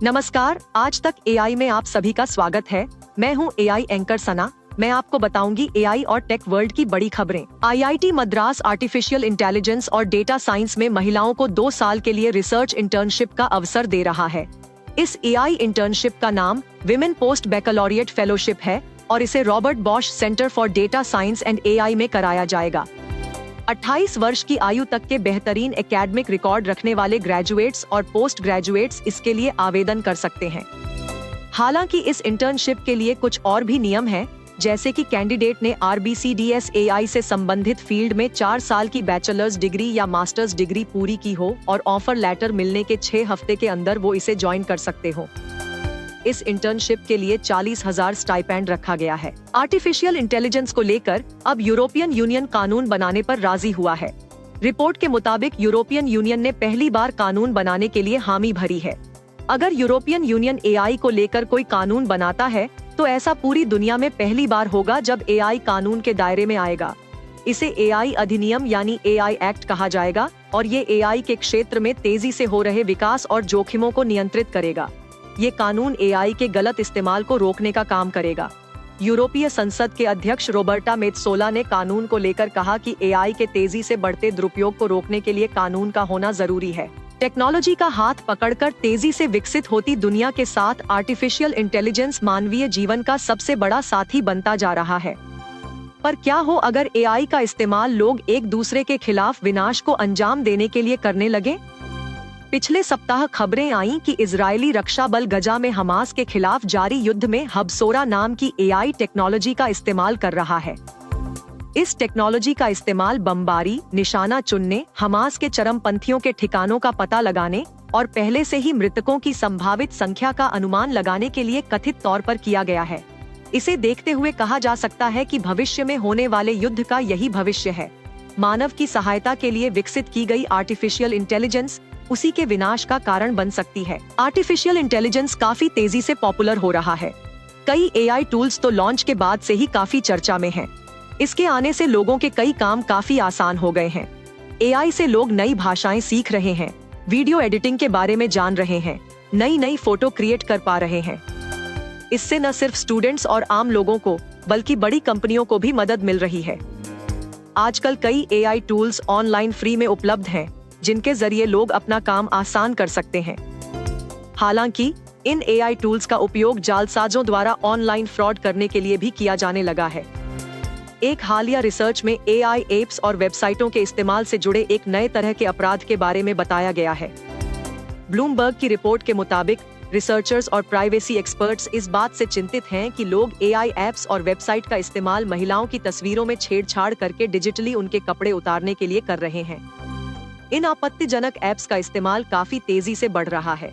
नमस्कार, आज तक एआई में आप सभी का स्वागत है। मैं हूं एआई एंकर सना। मैं आपको बताऊंगी एआई और टेक वर्ल्ड की बड़ी खबरें। आईआईटी मद्रास आर्टिफिशियल इंटेलिजेंस और डेटा साइंस में महिलाओं को 2 साल के लिए रिसर्च इंटर्नशिप का अवसर दे रहा है। इस एआई इंटर्नशिप का नाम विमेन पोस्ट बैकलॉरिएट फेलोशिप है और इसे Robert Bosch centre for data science and AI में कराया जाएगा। 28 वर्ष की आयु तक के बेहतरीन एकेडमिक रिकॉर्ड रखने वाले ग्रेजुएट्स और पोस्ट ग्रेजुएट्स इसके लिए आवेदन कर सकते हैं। हालांकि इस इंटर्नशिप के लिए कुछ और भी नियम हैं, जैसे कि कैंडिडेट ने RBCDS AI से संबंधित फील्ड में 4 साल की बैचलर्स डिग्री या मास्टर्स डिग्री पूरी की हो और ऑफर लेटर मिलने के 6 हफ्ते के अंदर वो इसे ज्वाइन कर सकते हो। इस इंटर्नशिप के लिए 40,000 स्टाइपेंड रखा गया है। आर्टिफिशियल इंटेलिजेंस को लेकर अब यूरोपियन यूनियन कानून बनाने पर राजी हुआ है। रिपोर्ट के मुताबिक यूरोपियन यूनियन ने पहली बार कानून बनाने के लिए हामी भरी है। अगर यूरोपियन यूनियन AI को लेकर कोई कानून बनाता है तो ऐसा पूरी दुनिया में पहली बार होगा जब AI कानून के दायरे में आएगा। इसे AI अधिनियम यानी AI एक्ट कहा जाएगा और ये AI के क्षेत्र में तेजी से हो रहे विकास और जोखिमों को नियंत्रित करेगा। ये कानून AI के गलत इस्तेमाल को रोकने का काम करेगा। यूरोपीय संसद के अध्यक्ष रोबर्टा मेत्सोला ने कानून को लेकर कहा कि AI के तेजी से बढ़ते दुरुपयोग को रोकने के लिए कानून का होना जरूरी है। टेक्नोलॉजी का हाथ पकड़कर तेजी से विकसित होती दुनिया के साथ आर्टिफिशियल इंटेलिजेंस मानवीय जीवन का सबसे बड़ा साथी बनता जा रहा है। पर क्या हो अगर AI का इस्तेमाल लोग एक दूसरे के खिलाफ विनाश को अंजाम देने के लिए करने लगे? पिछले सप्ताह खबरें आईं कि इजरायली रक्षा बल गजा में हमास के खिलाफ जारी युद्ध में हबसोरा नाम की AI टेक्नोलॉजी का इस्तेमाल कर रहा है। इस टेक्नोलॉजी का इस्तेमाल बमबारी, निशाना चुनने, हमास के चरमपंथियों के ठिकानों का पता लगाने और पहले से ही मृतकों की संभावित संख्या का अनुमान लगाने के लिए कथित तौर पर किया गया है। इसे देखते हुए कहा जा सकता है कि भविष्य में होने वाले युद्ध का यही भविष्य है। मानव की सहायता के लिए विकसित की गई आर्टिफिशियल इंटेलिजेंस उसी के विनाश का कारण बन सकती है। आर्टिफिशियल इंटेलिजेंस काफी तेजी से पॉपुलर हो रहा है। कई AI टूल्स तो लॉन्च के बाद से ही काफी चर्चा में हैं। इसके आने से लोगों के कई काम काफी आसान हो गए हैं। AI से लोग नई भाषाएं सीख रहे हैं, वीडियो एडिटिंग के बारे में जान रहे हैं, नई फोटो क्रिएट कर पा रहे हैं। इससे न सिर्फ स्टूडेंट्स और आम लोगों को बल्कि बड़ी कंपनियों को भी मदद मिल रही है। आजकल कई AI टूल्स ऑनलाइन फ्री में उपलब्ध हैं, जिनके जरिए लोग अपना काम आसान कर सकते हैं। हालांकि इन AI टूल्स का उपयोग जालसाजों द्वारा ऑनलाइन फ्रॉड करने के लिए भी किया जाने लगा है। एक हालिया रिसर्च में AI एप्स और वेबसाइटों के इस्तेमाल से जुड़े एक नए तरह के अपराध के बारे में बताया गया है। ब्लूमबर्ग की रिपोर्ट के मुताबिक रिसर्चर्स और प्राइवेसी एक्सपर्ट्स इस बात से चिंतित हैं कि लोग AI एप्स और वेबसाइट का इस्तेमाल महिलाओं की तस्वीरों में छेड़छाड़ करके डिजिटली उनके कपड़े उतारने के लिए कर रहे हैं। इन आपत्तिजनक ऐप्स का इस्तेमाल काफी तेजी से बढ़ रहा है।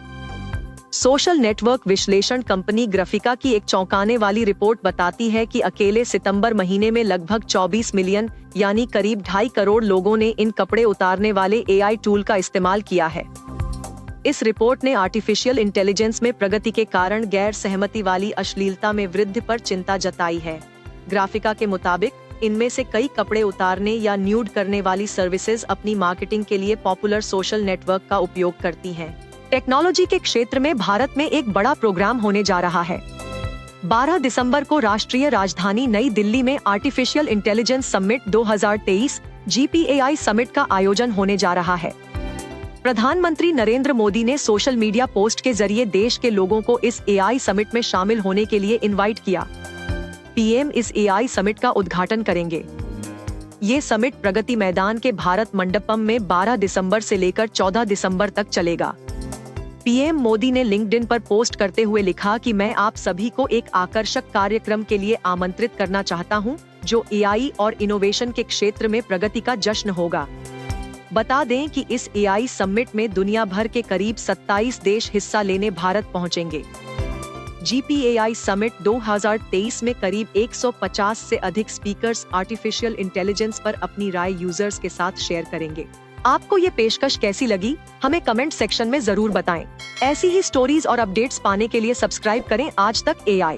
सोशल नेटवर्क विश्लेषण कंपनी ग्राफिका की एक चौंकाने वाली रिपोर्ट बताती है कि अकेले सितंबर महीने में लगभग 24 मिलियन यानी करीब 2.5 करोड़ लोगों ने इन कपड़े उतारने वाले AI टूल का इस्तेमाल किया है। इस रिपोर्ट ने आर्टिफिशियल इंटेलिजेंस में प्रगति के कारण गैर सहमति वाली अश्लीलता में वृद्धि पर चिंता जताई है। ग्राफिका के मुताबिक इनमें से कई कपड़े उतारने या न्यूड करने वाली सर्विसेज अपनी मार्केटिंग के लिए पॉपुलर सोशल नेटवर्क का उपयोग करती हैं। टेक्नोलॉजी के क्षेत्र में भारत में एक बड़ा प्रोग्राम होने जा रहा है। 12 दिसंबर को राष्ट्रीय राजधानी नई दिल्ली में artificial intelligence summit 2023 GPAI summit का आयोजन होने जा रहा है। प्रधानमंत्री नरेंद्र मोदी ने सोशल मीडिया पोस्ट के जरिए देश के लोगों को इस AI समिट में शामिल होने के लिए इनवाइट किया। PM इस AI समिट का उद्घाटन करेंगे। ये समिट प्रगति मैदान के भारत मंडपम में 12 दिसंबर से लेकर 14 दिसंबर तक चलेगा। PM मोदी ने लिंक्डइन पर पोस्ट करते हुए लिखा कि मैं आप सभी को एक आकर्षक कार्यक्रम के लिए आमंत्रित करना चाहता हूं, जो AI और इनोवेशन के क्षेत्र में प्रगति का जश्न होगा। बता दें कि इस AI समिट में दुनिया भर के करीब 27 देश हिस्सा लेने भारत पहुंचेंगे। GPAI समिट 2023 में करीब 150 से अधिक स्पीकर्स आर्टिफिशियल इंटेलिजेंस पर अपनी राय यूजर्स के साथ शेयर करेंगे। आपको ये पेशकश कैसी लगी, हमें कमेंट सेक्शन में जरूर बताएं। ऐसी ही स्टोरीज और अपडेट्स पाने के लिए सब्सक्राइब करें आज तक AI।